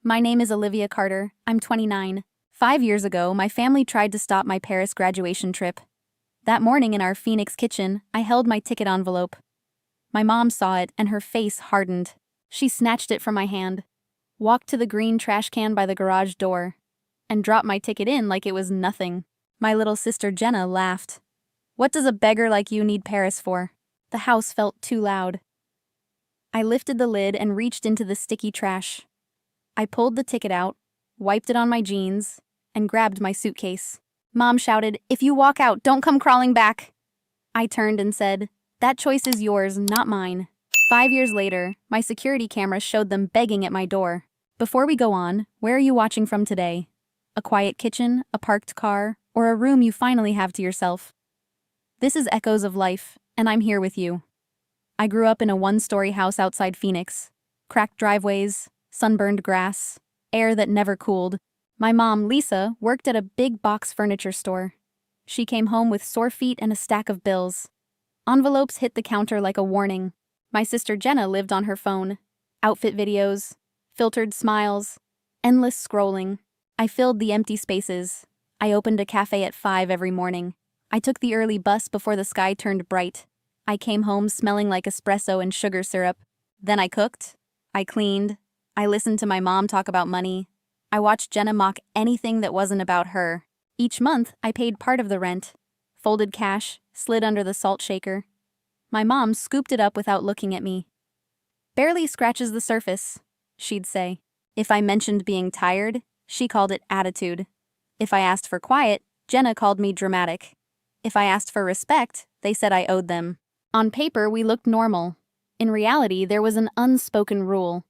My name is Olivia Carter. I'm 29. 5 years ago, my family tried to stop my Paris graduation trip. That morning in our Phoenix kitchen, I held my ticket envelope. My mom saw it and her face hardened. She snatched it from my hand, walked to the green trash can by the garage door, and dropped my ticket in like it was nothing. My little sister Jenna laughed. "What does a beggar like you need Paris for?" The house felt too loud. I lifted the lid and reached into the sticky trash. I pulled the ticket out, wiped it on my jeans, and grabbed my suitcase. Mom shouted, "If you walk out, don't come crawling back." I turned and said, "That choice is yours, not mine." 5 years later, my security camera showed them begging at my door. Before we go on, where are you watching from today? A quiet kitchen, a parked car, or a room you finally have to yourself? This is Echoes of Life, and I'm here with you. I grew up in a one-story house outside Phoenix. Cracked driveways, sunburned grass, air that never cooled. My mom, Lisa, worked at a big box furniture store. She came home with sore feet and a stack of bills. Envelopes hit the counter like a warning. My sister Jenna lived on her phone. Outfit videos, filtered smiles, endless scrolling. I filled the empty spaces. I opened a cafe at 5 every morning. I took the early bus before the sky turned bright. I came home smelling like espresso and sugar syrup. Then I cooked. I cleaned. I listened to my mom talk about money. I watched Jenna mock anything that wasn't about her. Each month, I paid part of the rent. Folded cash, slid under the salt shaker. My mom scooped it up without looking at me. "Barely scratches the surface," she'd say. If I mentioned being tired, she called it attitude. If I asked for quiet, Jenna called me dramatic. If I asked for respect, they said I owed them. On paper, we looked normal. In reality, there was an unspoken rule.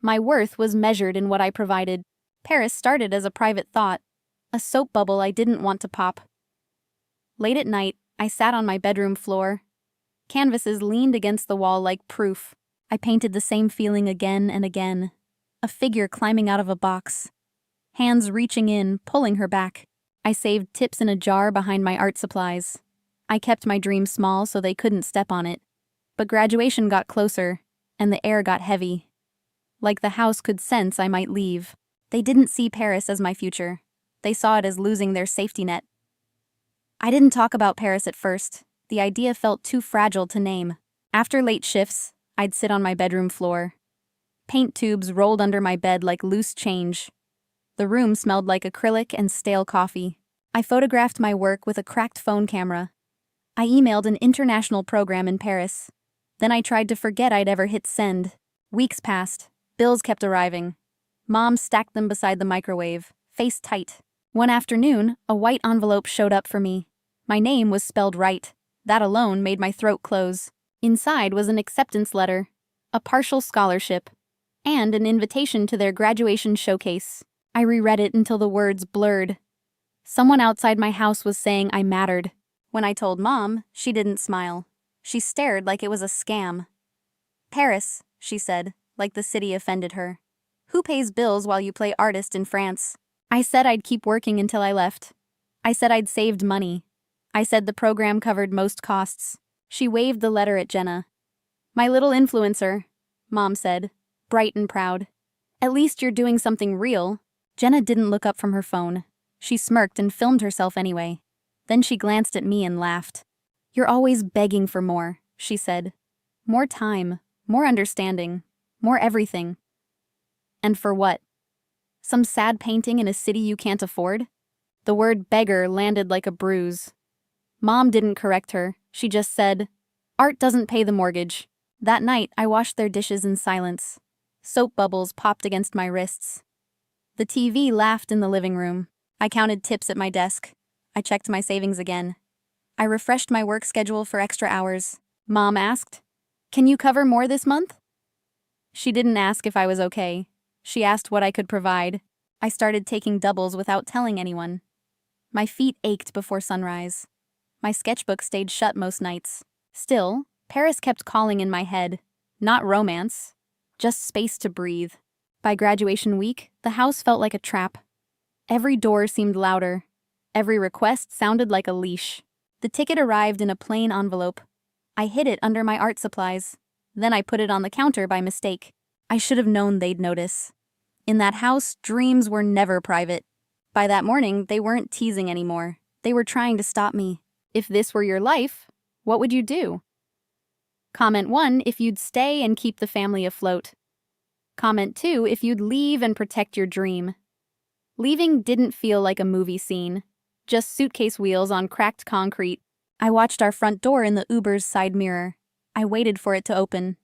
My worth was measured in what I provided. Paris started as a private thought, a soap bubble I didn't want to pop. Late at night, I sat on my bedroom floor. Canvases leaned against the wall like proof. I painted the same feeling again and again. A figure climbing out of a box. Hands reaching in, pulling her back. I saved tips in a jar behind my art supplies. I kept my dream small so they couldn't step on it. But graduation got closer, and the air got heavy. Like the house could sense I might leave. They didn't see Paris as my future. They saw it as losing their safety net. I didn't talk about Paris at first. The idea felt too fragile to name. After late shifts, I'd sit on my bedroom floor. Paint tubes rolled under my bed like loose change. The room smelled like acrylic and stale coffee. I photographed my work with a cracked phone camera. I emailed an international program in Paris. Then I tried to forget I'd ever hit send. Weeks passed. Bills kept arriving. Mom stacked them beside the microwave, face tight. One afternoon, a white envelope showed up for me. My name was spelled right. That alone made my throat close. Inside was an acceptance letter, a partial scholarship, and an invitation to their graduation showcase. I reread it until the words blurred. Someone outside my house was saying I mattered. When I told Mom, she didn't smile. She stared like it was a scam. "Paris," she said, like the city offended her. "Who pays bills while you play artist in France?" I said I'd keep working until I left. I said I'd saved money. I said the program covered most costs. She waved the letter at Jenna. "My little influencer," Mom said, bright and proud. "At least you're doing something real." Jenna didn't look up from her phone. She smirked and filmed herself anyway. Then she glanced at me and laughed. "You're always begging for more," she said. "More time, more understanding, more everything." And for what? Some sad painting in a city you can't afford? The word beggar landed like a bruise. Mom didn't correct her. She just said, "Art doesn't pay the mortgage." That night, I washed their dishes in silence. Soap bubbles popped against my wrists. The TV laughed in the living room. I counted tips at my desk. I checked my savings again. I refreshed my work schedule for extra hours. Mom asked, "Can you cover more this month?" She didn't ask if I was okay. She asked what I could provide. I started taking doubles without telling anyone. My feet ached before sunrise. My sketchbook stayed shut most nights. Still, Paris kept calling in my head. Not romance, just space to breathe. By graduation week, the house felt like a trap. Every door seemed louder. Every request sounded like a leash. The ticket arrived in a plain envelope. I hid it under my art supplies. Then I put it on the counter by mistake. I should have known they'd notice. In that house, dreams were never private. By that morning, they weren't teasing anymore. They were trying to stop me. If this were your life, what would you do? Comment 1 if you'd stay and keep the family afloat. Comment 2 if you'd leave and protect your dream. Leaving didn't feel like a movie scene, just suitcase wheels on cracked concrete. I watched our front door in the Uber's side mirror. I waited for it to open.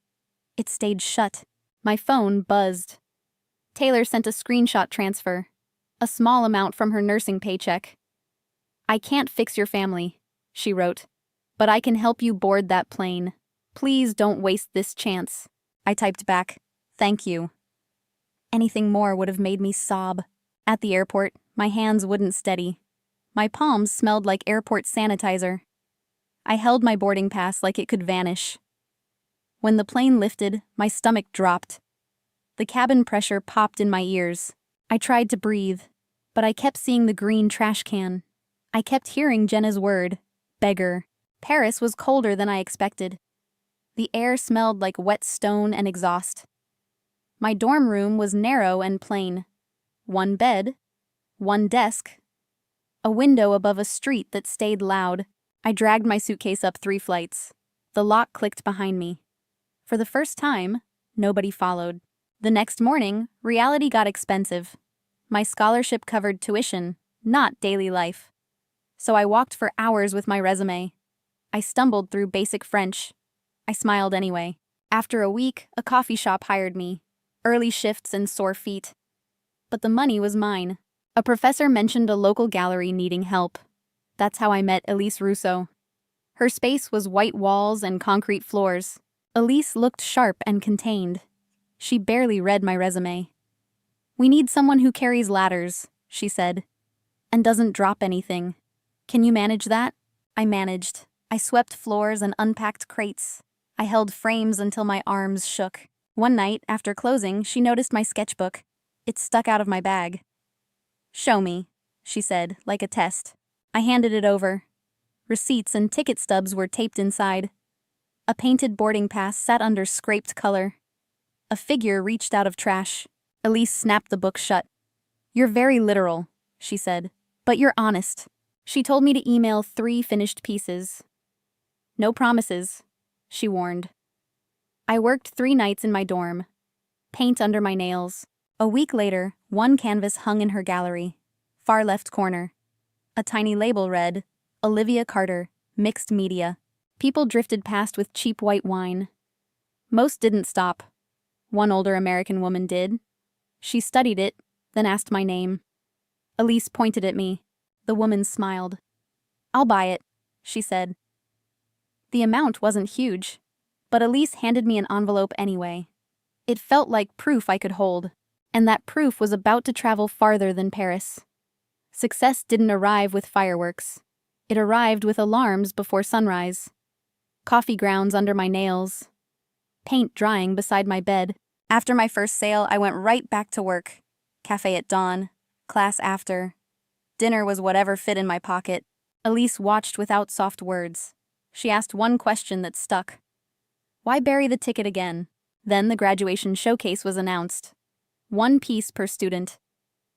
It stayed shut. My phone buzzed. Taylor sent a screenshot transfer, a small amount from her nursing paycheck. "I can't fix your family," she wrote, "but I can help you board that plane. Please don't waste this chance." I typed back, "Thank you." Anything more would have made me sob. At the airport, my hands wouldn't steady. My palms smelled like airport sanitizer. I held my boarding pass like it could vanish. When the plane lifted, my stomach dropped. The cabin pressure popped in my ears. I tried to breathe, but I kept seeing the green trash can. I kept hearing Jenna's word, beggar. Paris was colder than I expected. The air smelled like wet stone and exhaust. My dorm room was narrow and plain. One bed, one desk, a window above a street that stayed loud. I dragged my suitcase up 3 flights. The lock clicked behind me. For the first time, nobody followed. The next morning, reality got expensive. My scholarship covered tuition, not daily life. So I walked for hours with my resume. I stumbled through basic French. I smiled anyway. After a week, a coffee shop hired me. Early shifts and sore feet. But the money was mine. A professor mentioned a local gallery needing help. That's how I met Elise Rousseau. Her space was white walls and concrete floors. Elise looked sharp and contained. She barely read my resume. "We need someone who carries ladders," she said, "and doesn't drop anything. Can you manage that?" I managed. I swept floors and unpacked crates. I held frames until my arms shook. One night, after closing, she noticed my sketchbook. It stuck out of my bag. "Show me," she said, like a test. I handed it over. Receipts and ticket stubs were taped inside. A painted boarding pass sat under scraped color. A figure reached out of trash. Elise snapped the book shut. "You're very literal," she said, "but you're honest." She told me to email 3 finished pieces. "No promises," she warned. I worked 3 nights in my dorm. Paint under my nails. A week later, one canvas hung in her gallery. Far left corner. A tiny label read, "Olivia Carter, Mixed Media." People drifted past with cheap white wine. Most didn't stop. One older American woman did. She studied it, then asked my name. Elise pointed at me. The woman smiled. "I'll buy it," she said. The amount wasn't huge, but Elise handed me an envelope anyway. It felt like proof I could hold, and that proof was about to travel farther than Paris. Success didn't arrive with fireworks. It arrived with alarms before sunrise. Coffee grounds under my nails. Paint drying beside my bed. After my first sale, I went right back to work. Cafe at dawn, class after. Dinner was whatever fit in my pocket. Elise watched without soft words. She asked one question that stuck. Why bury the ticket again? Then the graduation showcase was announced. 1 piece per student.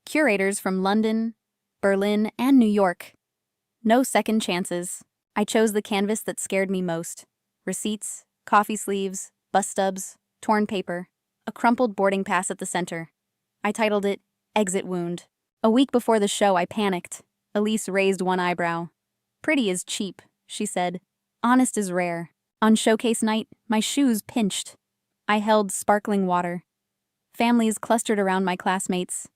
Curators from London, Berlin, and New York. No second chances. I chose the canvas that scared me most. Receipts, coffee sleeves, bus stubs, torn paper, a crumpled boarding pass at the center. I titled it, Exit Wound. A week before the show, I panicked. Elise raised one eyebrow. Pretty is cheap, she said. Honest is rare. On showcase night, my shoes pinched. I held sparkling water. Families clustered around my classmates.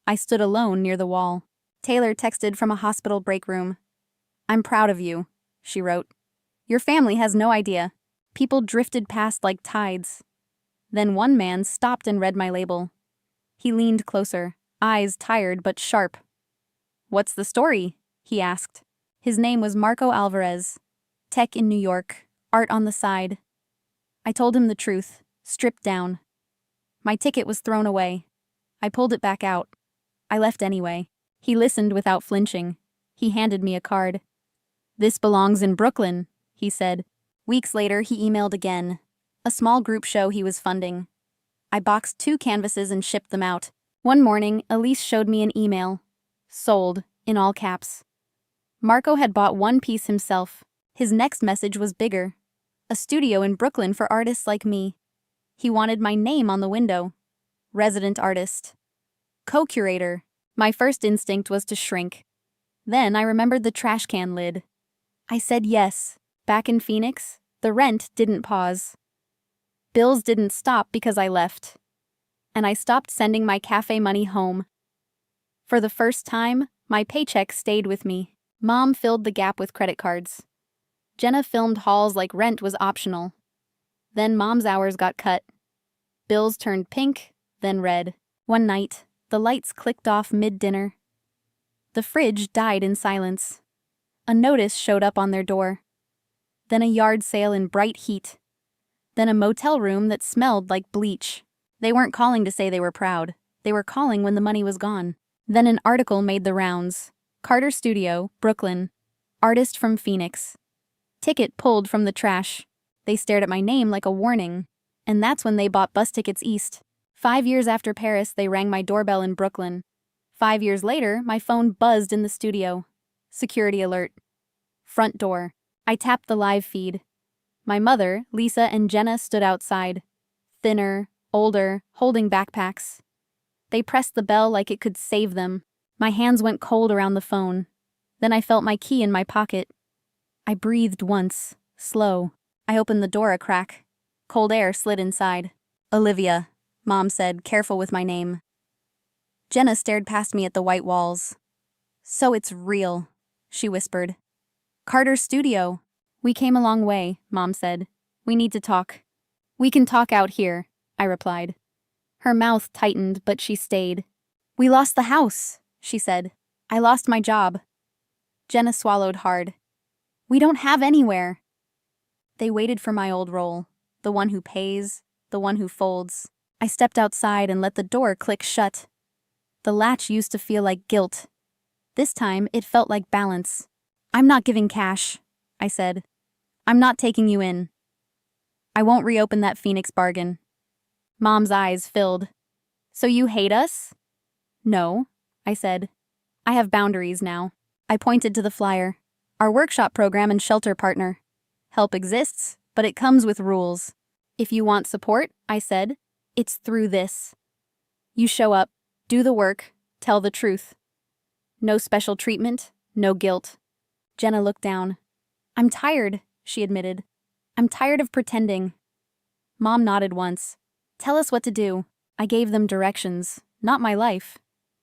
I stood alone near the wall. Taylor texted from a hospital break room. I'm proud of you, she wrote. Your family has no idea. People drifted past like tides. Then one man stopped and read my label. He leaned closer, eyes tired but sharp. What's the story? He asked. His name was Marco Alvarez. Tech in New York, art on the side. I told him the truth, stripped down. My ticket was thrown away. I pulled it back out. I left anyway. He listened without flinching. He handed me a card. This belongs in Brooklyn, he said. Weeks later, he emailed again. A small group show he was funding. I boxed 2 canvases and shipped them out. One morning, Elise showed me an email. Sold, in all caps. Marco had bought one piece himself. His next message was bigger. A studio in Brooklyn for artists like me. He wanted my name on the window. Resident artist. Co-curator. My first instinct was to shrink. Then I remembered the trash can lid. I said yes. Back in Phoenix, the rent didn't pause. Bills didn't stop because I left. And I stopped sending my cafe money home. For the first time, my paycheck stayed with me. Mom filled the gap with credit cards. Jenna filmed hauls like rent was optional. Then Mom's hours got cut. Bills turned pink, then red. One night, the lights clicked off mid-dinner. The fridge died in silence. A notice showed up on their door. Then a yard sale in bright heat. Then a motel room that smelled like bleach. They weren't calling to say they were proud. They were calling when the money was gone. Then an article made the rounds. Carter Studio, Brooklyn. Artist from Phoenix. Ticket pulled from the trash. They stared at my name like a warning. And that's when they bought bus tickets east. 5 years after Paris, they rang my doorbell in Brooklyn. 5 years later, my phone buzzed in the studio. Security alert. Front door. I tapped the live feed. My mother, Lisa, and Jenna stood outside. Thinner, older, holding backpacks. They pressed the bell like it could save them. My hands went cold around the phone. Then I felt my key in my pocket. I breathed once, slow. I opened the door a crack. Cold air slid inside. Olivia, Mom said, careful with my name. Jenna stared past me at the white walls. So it's real, she whispered. Carter Studio. We came a long way, Mom said. We need to talk. We can talk out here, I replied. Her mouth tightened, but she stayed. We lost the house, she said. I lost my job. Jenna swallowed hard. We don't have anywhere. They waited for my old role, the one who pays, the one who folds. I stepped outside and let the door click shut. The latch used to feel like guilt. This time, it felt like balance. I'm not giving cash, I said. I'm not taking you in. I won't reopen that Phoenix bargain. Mom's eyes filled. So you hate us? No, I said. I have boundaries now. I pointed to the flyer. Our workshop program and shelter partner. Help exists, but it comes with rules. If you want support, I said, it's through this. You show up, do the work, tell the truth. No special treatment, no guilt. Jenna looked down. I'm tired, she admitted. I'm tired of pretending. Mom nodded once. Tell us what to do. I gave them directions, not my life.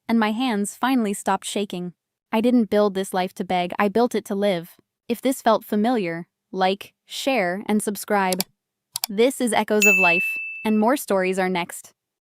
And my hands finally stopped shaking. I didn't build this life to beg, I built it to live. If this felt familiar, like, share, and subscribe. This is Echoes of Life, and more stories are next.